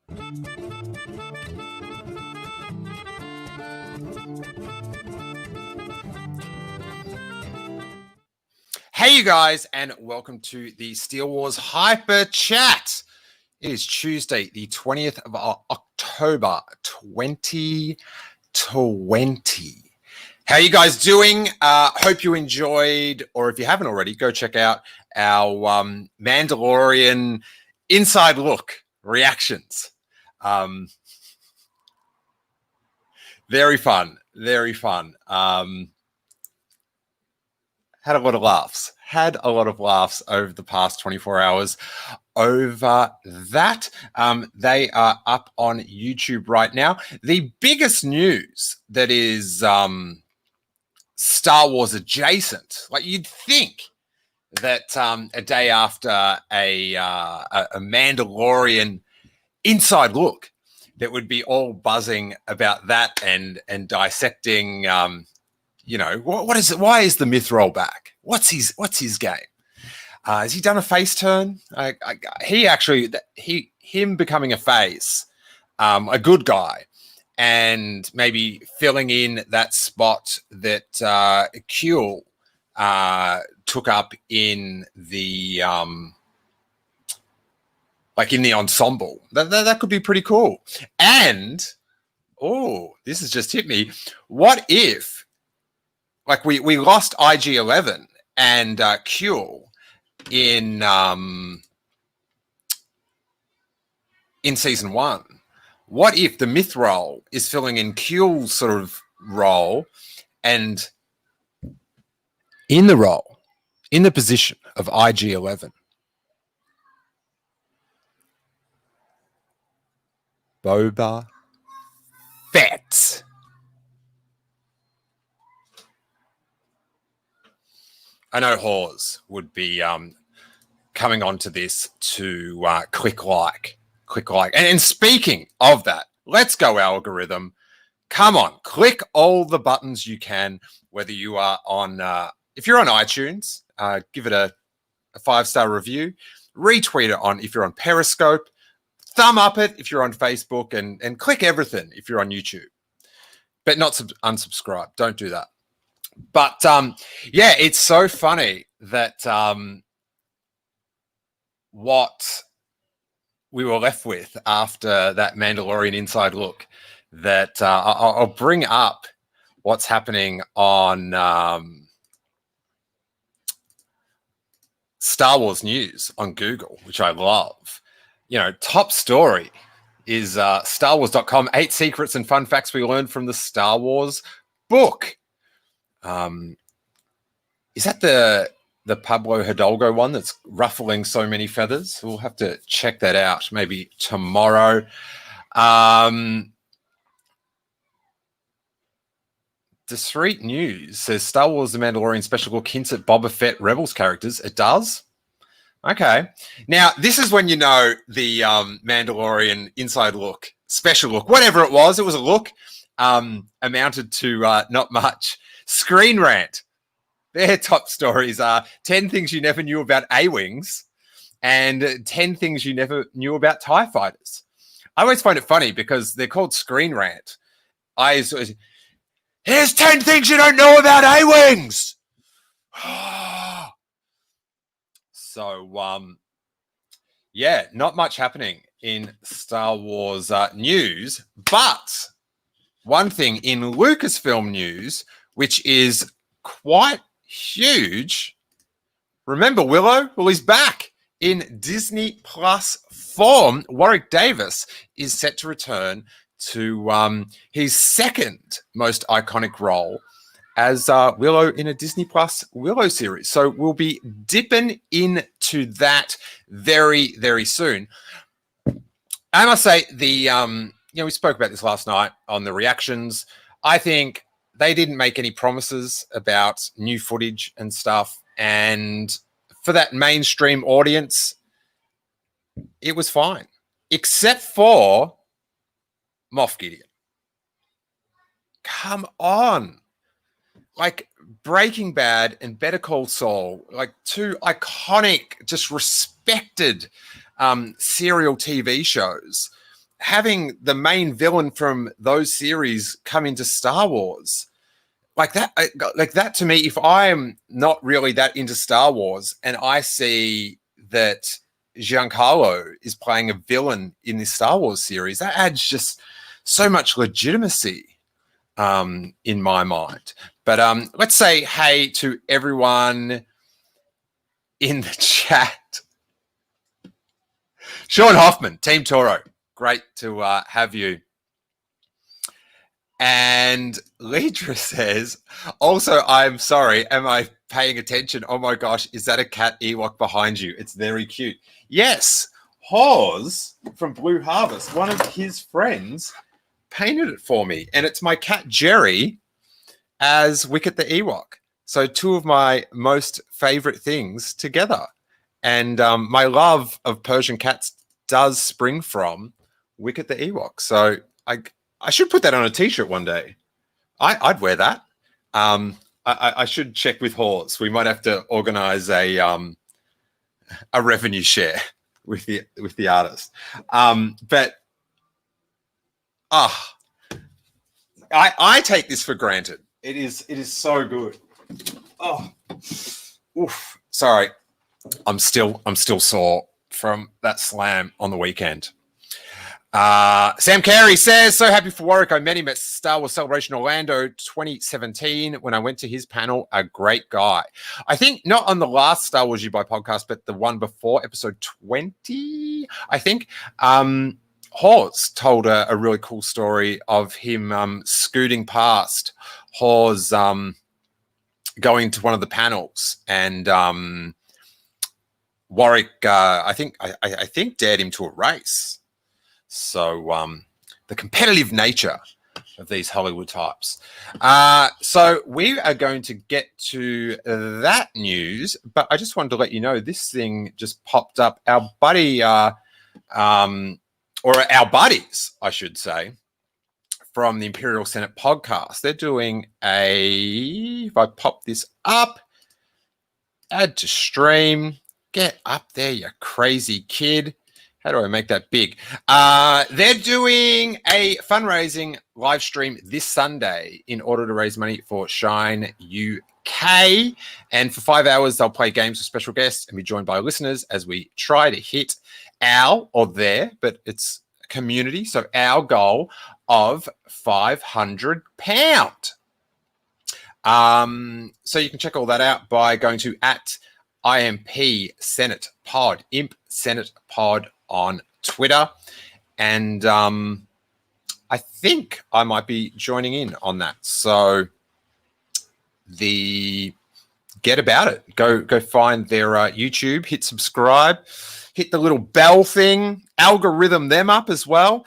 Hey, you guys, and welcome to the Steele Wars Hyperchat. It is Tuesday, the 20th of October, 2020. How are you guys doing? Hope you enjoyed, or if you haven't already, go check out our Mandalorian inside look reactions. Very fun, very fun. Had a lot of laughs over the past 24 hours over that. They are up on YouTube right now. The biggest news that is Star Wars adjacent, like you'd think that a day after a Mandalorian inside look that would be all buzzing about that and dissecting you know, what is it? Why is the myth roll back? What's his game? Has he done a face turn? Him becoming a face, a good guy, and maybe filling in that spot that Kuehl took up in the in the ensemble. That could be pretty cool. And this has just hit me. What if? Like we lost IG-11 and Kuehl in season 1. What if the myth role is filling in Kuehl's sort of role, and in the position of IG-11, Boba Fett? I know Hawes would be coming onto this to click like. And speaking of that, let's go algorithm. Come on, click all the buttons you can, whether you are on, if you're on iTunes, give it a 5-star review, retweet it if you're on Periscope, thumb up it if you're on Facebook, and click everything if you're on YouTube. But not unsubscribe. Don't do that. But yeah, it's so funny that what we were left with after that Mandalorian inside look, that I'll bring up what's happening on Star Wars News on Google, which I love. You know, top story is StarWars.com, 8 secrets and fun facts we learned from the Star Wars book. Is that the Pablo Hidalgo one that's ruffling so many feathers? We'll have to check that out maybe tomorrow. Discreet News says Star Wars The Mandalorian special look hints at Boba Fett Rebels characters. It does? Okay. Now, this is when you know the Mandalorian inside look, special look, whatever it was a look, amounted to not much. Screen Rant. Their top stories are 10 things you never knew about A-Wings and 10 things you never knew about TIE fighters. I always find it funny because they're called Screen Rant. Here's 10 things you don't know about A-Wings. So, yeah, not much happening in Star Wars news, but one thing in Lucasfilm news, which is quite huge. Remember Willow? Well, he's back in Disney Plus form. Warwick Davis is set to return to his second most iconic role as Willow in a Disney Plus Willow series. So we'll be dipping into that very, very soon. I must say we spoke about this last night on the reactions. I think they didn't make any promises about new footage and stuff. And for that mainstream audience, it was fine. Except for Moff Gideon. Come on. Like Breaking Bad and Better Call Saul, like two iconic, just respected serial TV shows. having the main villain from those series come into Star Wars, like that to me, if I'm not really that into Star Wars and I see that Giancarlo is playing a villain in this Star Wars series, that adds just so much legitimacy in my mind. But let's say hey to everyone in the chat. Sean Hoffman, Team Toro, great to have you. And Lidra says, also, I'm sorry, am I paying attention? Oh my gosh, is that a cat Ewok behind you? It's very cute. Yes, Hawes from Blue Harvest, one of his friends, painted it for me. And it's my cat Jerry as Wicket the Ewok. So two of my most favorite things together. And my love of Persian cats does spring from Wicket the Ewok. So I should put that on a t-shirt one day. I'd wear that. I should check with Hawes. We might have to organize a revenue share with the artist. But I take this for granted. It is so good. Oh, oof. Sorry, I'm still sore from that slam on the weekend. Sam Carey says, so happy for Warwick. I met him at Star Wars Celebration Orlando 2017 when I went to his panel. A great guy. I think not on the last Star Wars You Buy podcast, but the one before, episode 20, I think. Hawes told a really cool story of him scooting past Hawes going to one of the panels, and Warwick, I think dared him to a race. So the competitive nature of these Hollywood types. So we are going to get to that news, but I just wanted to let you know this thing just popped up. Our buddy, or our buddies, I should say, from the Imperial Senate podcast, they're doing if I pop this up, add to stream, get up there, you crazy kid. How do I make that big? They're doing a fundraising live stream this Sunday in order to raise money for Shine UK. And for 5 hours, they'll play games with special guests and be joined by listeners as we try to hit but it's a community, so our goal of £500. So you can check all that out by going to @IMP Senate Pod, Imp Senate Pod on Twitter. And I think I might be joining in on that. So get about it. Go find their YouTube, hit subscribe, hit the little bell thing, algorithm them up as well.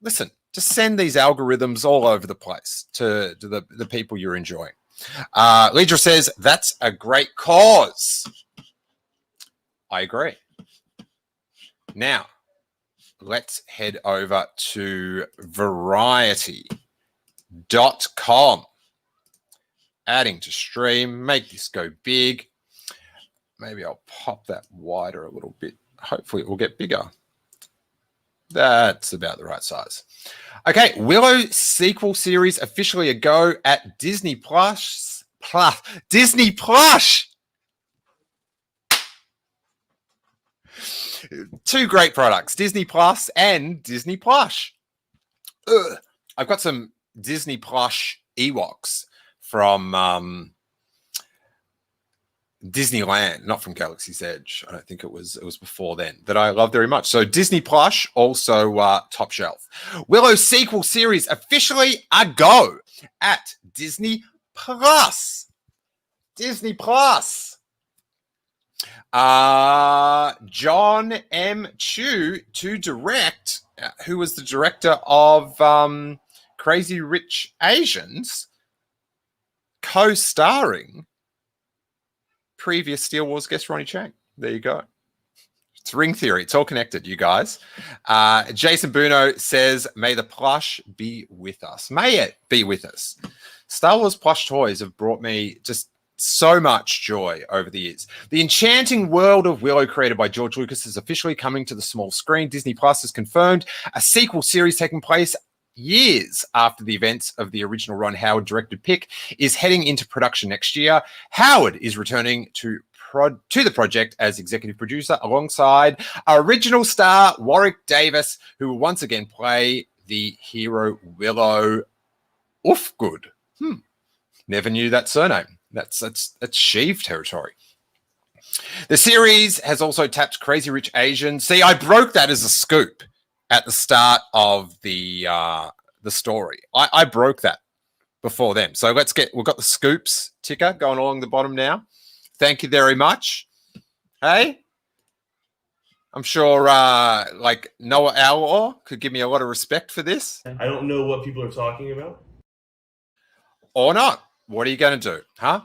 Listen, just send these algorithms all over the place to the people you're enjoying. Lidra says, that's a great cause. I agree. Now, let's head over to variety.com. Adding to stream, make this go big. Maybe I'll pop that wider a little bit. Hopefully it will get bigger. That's about the right size. Okay, Willow sequel series officially a go at Disney Plus. Disney Plus! Two great products, Disney Plus and Disney Plush. I've got some Disney Plush Ewoks from Disneyland, not from Galaxy's Edge. I don't think it was before then, that I love very much. So Disney Plush, also top shelf. Willow sequel series officially a go at Disney Plus. Disney Plus. John M. Chu to direct, who was the director of Crazy Rich Asians, co-starring previous Steele Wars guest Ronnie Chang. There you go. It's ring theory. It's all connected, you guys. Jason Buno says, may the plush be with us. May it be with us. Star Wars plush toys have brought me just so much joy over the years. The enchanting world of Willow, created by George Lucas, is officially coming to the small screen. Disney Plus has confirmed a sequel series taking place years after the events of the original Ron Howard directed pick is heading into production next year. Howard is returning to the project as executive producer alongside original star Warwick Davis, who will once again play the hero Willow. Oof, good. Never knew that surname. That's Sheev territory. The series has also tapped Crazy Rich Asians. See, I broke that as a scoop at the start of the story. I broke that before them. So we've got the scoops ticker going along the bottom now. Thank you very much. Hey, I'm sure like Noah Outlaw could give me a lot of respect for this. I don't know what people are talking about. Or not. What are you going to do? Huh?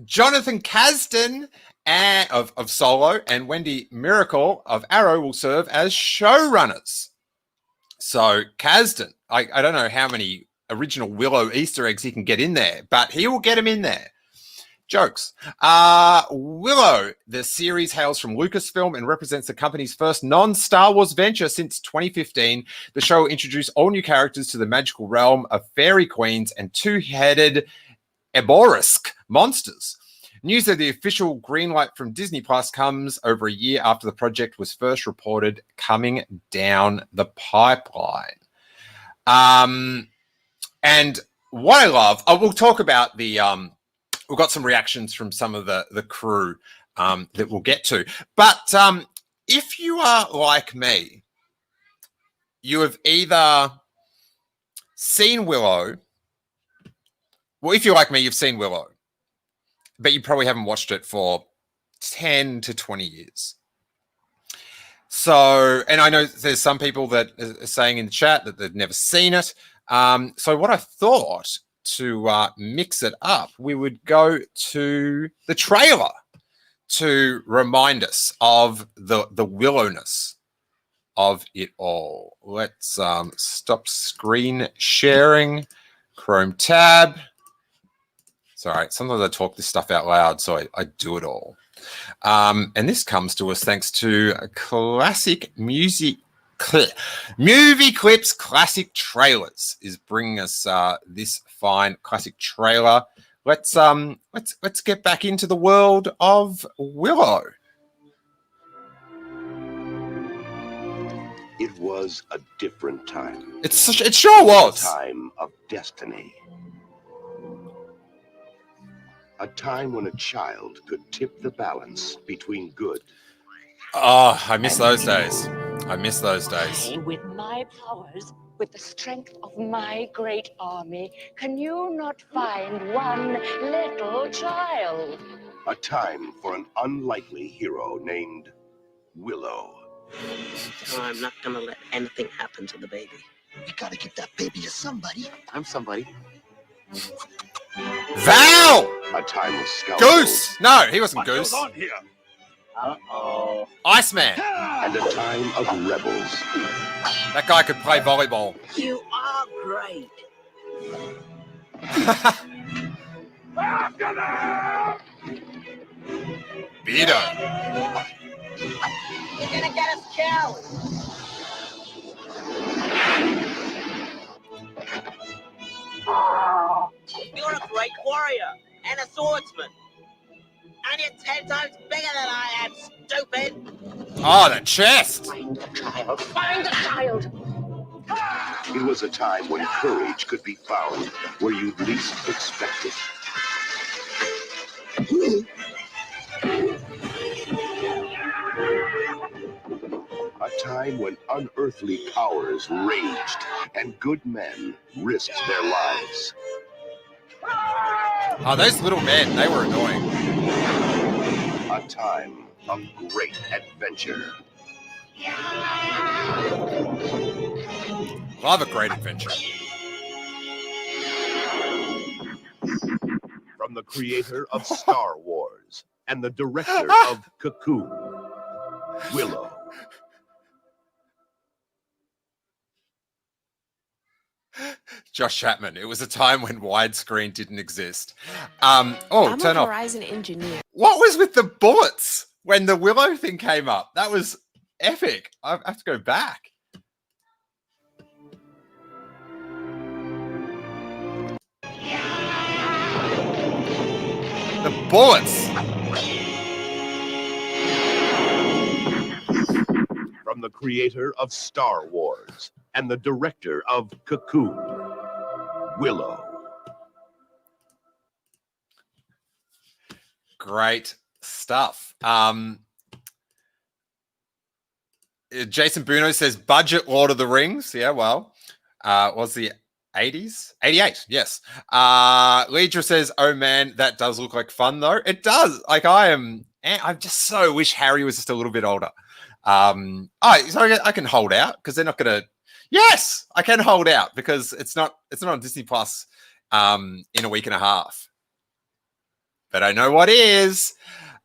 Jonathan Kasdan of Solo and Wendy Miracle of Arrow will serve as showrunners. So Kasdan, I don't know how many original Willow Easter eggs he can get in there, but he will get them in there. Jokes. Willow, the series hails from Lucasfilm and represents the company's first non-Star Wars venture since 2015. The show will introduce all new characters to the magical realm of fairy queens and two-headed Eborisk monsters. News of the official green light from Disney Plus comes over a year after the project was first reported coming down the pipeline. And what I love, we'll talk about the... we've got some reactions from some of the crew that we'll get to. But if you are like me, you have either seen Willow... Well, if you're like me, you've seen Willow, but you probably haven't watched it for 10 to 20 years. So, and I know there's some people that are saying in the chat that they've never seen it. So what I thought, to mix it up, we would go to the trailer to remind us of the Willowness of it all. Let's stop screen sharing, Chrome tab. Sorry, sometimes I talk this stuff out loud, so I do it all. And this comes to us thanks to a classic movie clips. Classic trailers is bringing us this fine classic trailer. Let's get back into the world of Willow. It was a different time. It sure was. A time of destiny. A time when a child could tip the balance between good. Oh, I miss those days. I miss those days. With my powers, with the strength of my great army, can you not find one little child? A time for an unlikely hero named Willow. I'm not gonna let anything happen to the baby. You gotta give that baby to somebody. I'm somebody. Val! A time of scoundrels. Goose! No, he wasn't Goose. What goes on here? Uh-oh. Iceman. And a time of rebels. That guy could play volleyball. You are great. Beater. You're gonna get us killed. You're a great warrior and a swordsman. And you're 10 times bigger than I am, stupid! Oh, the chest! Find the child! Find the child! It was a time when courage could be found where you'd least expect it. A time when unearthly powers raged and good men risked their lives. Oh, those little men, they were annoying. A time of great adventure. Love a great adventure. From the creator of Star Wars and the director of Cocoon, Willow. Josh Chapman. It was a time when widescreen didn't exist. I'm Turn a off. Horizon engineer. What was with the bullets when the Willow thing came up? That was epic. I have to go back. The bullets. From the creator of Star Wars and the director of Cocoon, Willow. Great stuff. Jason Buno says budget Lord of the Rings. Yeah, well, was the 80s? 88, yes. Leidra says, oh man, that does look like fun though. It does. Like I just so wish Harry was just a little bit older. So I can hold out because they're not gonna. Yes, I can hold out because it's not on Disney Plus in a week and a half. But I know what is.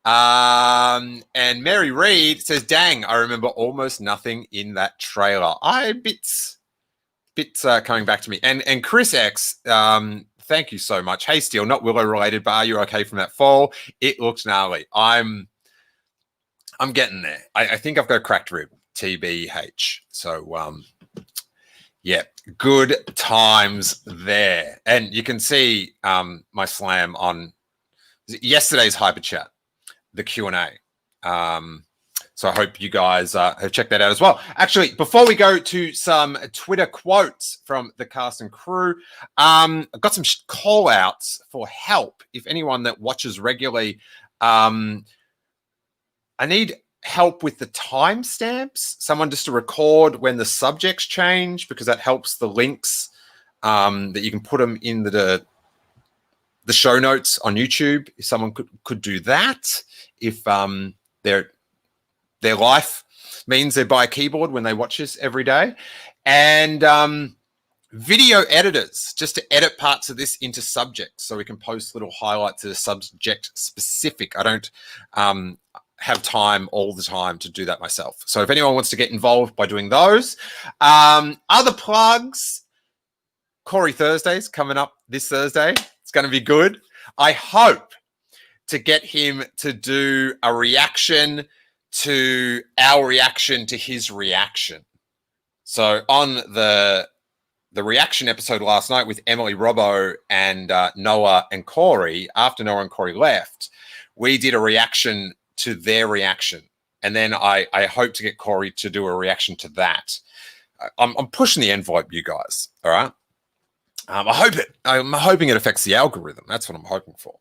And Mary Reed says, dang, I remember almost nothing in that trailer. Bits coming back to me. And Chris X, thank you so much. Hey, Steele, not Willow related, but are you okay from that fall? It looks gnarly. I'm getting there. I think I've got a cracked rib, TBH. So, yeah, good times there. And you can see my slam on yesterday's Hyperchat, the Q&A. So I hope you guys have checked that out as well. Actually, before we go to some Twitter quotes from the cast and crew, I've got some call outs for help. If anyone that watches regularly, I need help with the timestamps. Someone just to record when the subjects change, because that helps the links that you can put them in the show notes on YouTube. If someone could do that, if their life means they buy a keyboard when they watch this every day. And video editors, just to edit parts of this into subjects so we can post little highlights that are subject specific. I don't have time all the time to do that myself. So if anyone wants to get involved by doing those. Other plugs, Corey Thursdays coming up this Thursday. It's going to be good. I hope to get him to do a reaction to our reaction to his reaction. So on the reaction episode last night with Emily Robbo and Noah and Corey, after Noah and Corey left, we did a reaction to their reaction. And then I hope to get Corey to do a reaction to that. I'm pushing the envelope, you guys. All right. I'm hoping it affects the algorithm. That's what I'm hoping for.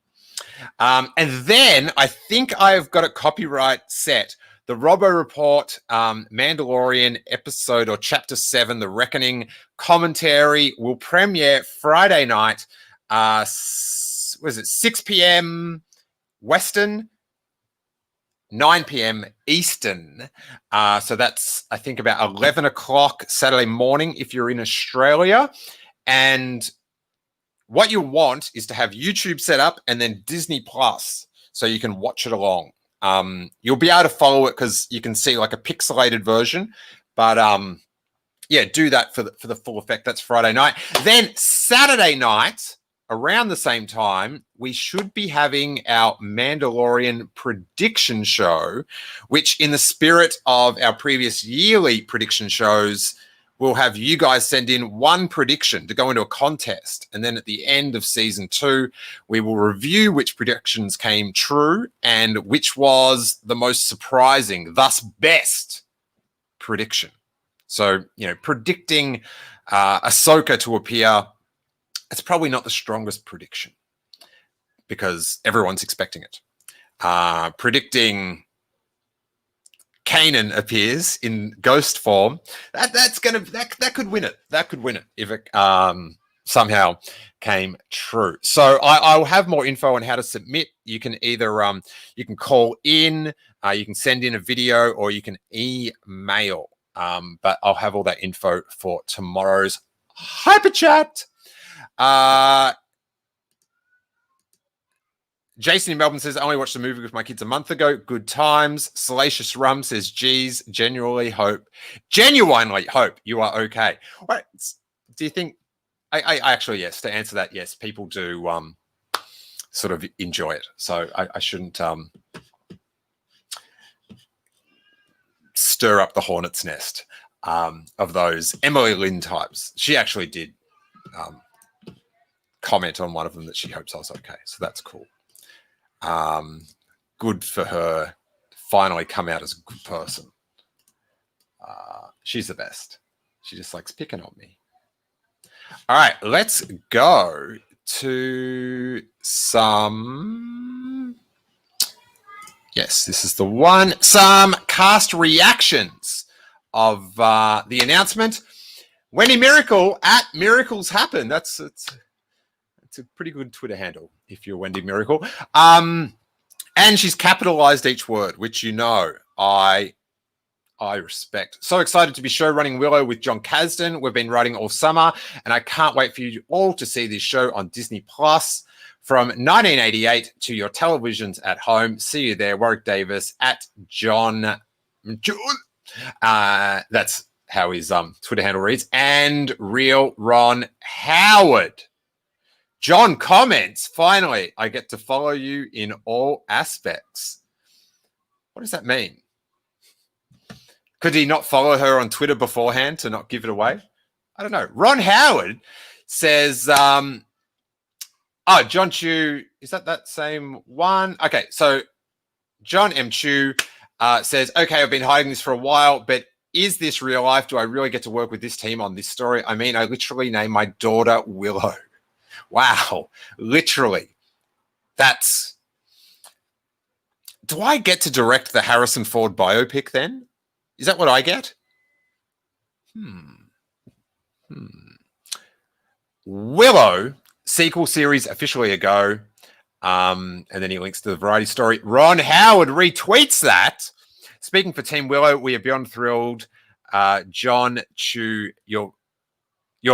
And then I think I've got a copyright set. The Robbo Report, Mandalorian episode or chapter 7, The Reckoning commentary will premiere Friday night. 6 p.m. Western, 9 p.m. Eastern. So that's, I think, about 11 o'clock Saturday morning if you're in Australia. And what you want is to have YouTube set up and then Disney Plus so you can watch it along. You'll be able to follow it because you can see like a pixelated version. But yeah, do that for the full effect. That's Friday night. Then Saturday night, around the same time, we should be having our Mandalorian prediction show, which in the spirit of our previous yearly prediction shows, we'll have you guys send in one prediction to go into a contest. And then at the end of season 2, we will review which predictions came true and which was the most surprising, thus best prediction. So, predicting Ahsoka to appear, it's probably not the strongest prediction because everyone's expecting it. Predicting Kanan appears in ghost form, that could win it. That could win it if it somehow came true. So I'll have more info on how to submit. You can either you can call in, you can send in a video, or you can email. But I'll have all that info for tomorrow's Hyperchat. Jason in Melbourne says, I only watched the movie with my kids a month ago. Good times. Salacious Rum says, geez, genuinely hope you are okay. What do you think I actually, yes, to answer that, yes, people do sort of enjoy it. So I shouldn't stir up the hornet's nest of those Emily Lynn types. She actually did comment on one of them that she hopes I was okay. So that's cool. Good for her. Finally come out as a good person. She's the best. She just likes picking on me. All right, let's go to some... Yes, this is the one. Some cast reactions of the announcement. Wendy Miracle at Miracles Happen. It's a pretty good Twitter handle if you're Wendy Miracle. And she's capitalized each word, which I respect. So excited to be show running Willow with John Kasdan. We've been writing all summer, and I can't wait for you all to see this show on Disney Plus. From 1988 to your televisions at home. See you there, Warwick Davis at John. That's how his Twitter handle reads. And Real Ron Howard. John comments, finally, I get to follow you in all aspects. What does that mean? Could he not follow her on Twitter beforehand to not give it away? I don't know. Ron Howard says, John Chu, is that same one? Okay, so John M. Chu says, okay, I've been hiding this for a while, but is this real life? Do I really get to work with this team on this story? I mean, I literally named my daughter Willow. Wow, literally. Do I get to direct the Harrison Ford biopic then? Is that what I get? Willow, sequel series officially a go. And then he links to the variety story. Ron Howard retweets that. Speaking for Team Willow, we are beyond thrilled. John Chu, your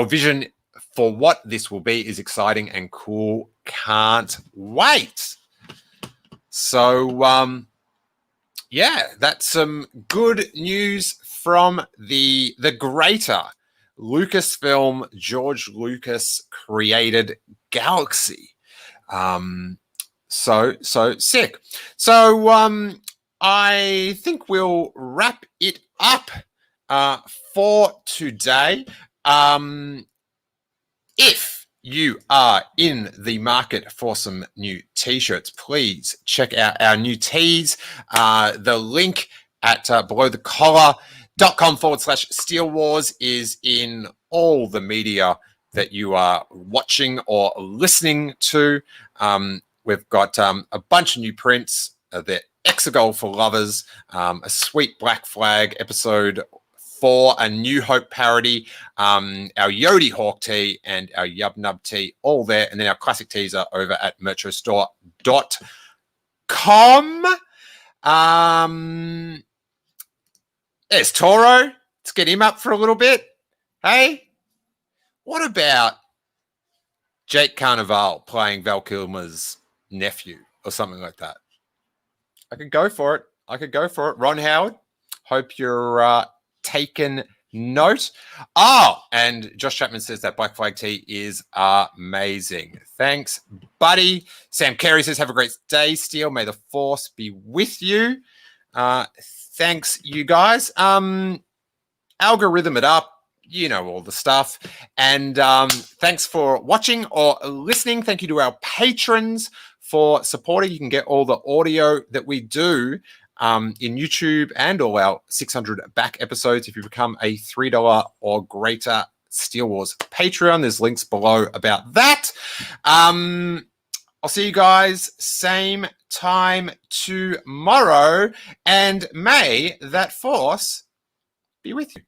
vision for what this will be is exciting and cool. Can't wait. So, yeah, that's some good news from the greater Lucasfilm, George Lucas created galaxy. So sick. So I think we'll wrap it up for today. If you are in the market for some new t-shirts, please check out our new tees. The link at belowthecollar.com/Steele Wars is in all the media that you are watching or listening to. We've got a bunch of new prints. The Exegol for Lovers, a sweet Black Flag episode 4, a New Hope parody, our Yodi Hawk tee, and our Yub Nub tee, all there. And then our classic tees are over at merchostore.com. There's Toro. Let's get him up for a little bit. Hey, what about Jake Carnival playing Val Kilmer's nephew or something like that? I could go for it. Ron Howard, hope you're taking note. Oh, and Josh Chapman says that Black Flag tee is amazing. Thanks, buddy. Sam Carey says, have a great day, Steele. May the force be with you. Thanks, you guys. Algorithm it up. You know all the stuff. And thanks for watching or listening. Thank you to our patrons for supporting. You can get all the audio that we do in YouTube and all our 600 back episodes if you become a $3 or greater Steele Wars Patreon. There's links below about that. I'll see you guys same time tomorrow, and may that force be with you.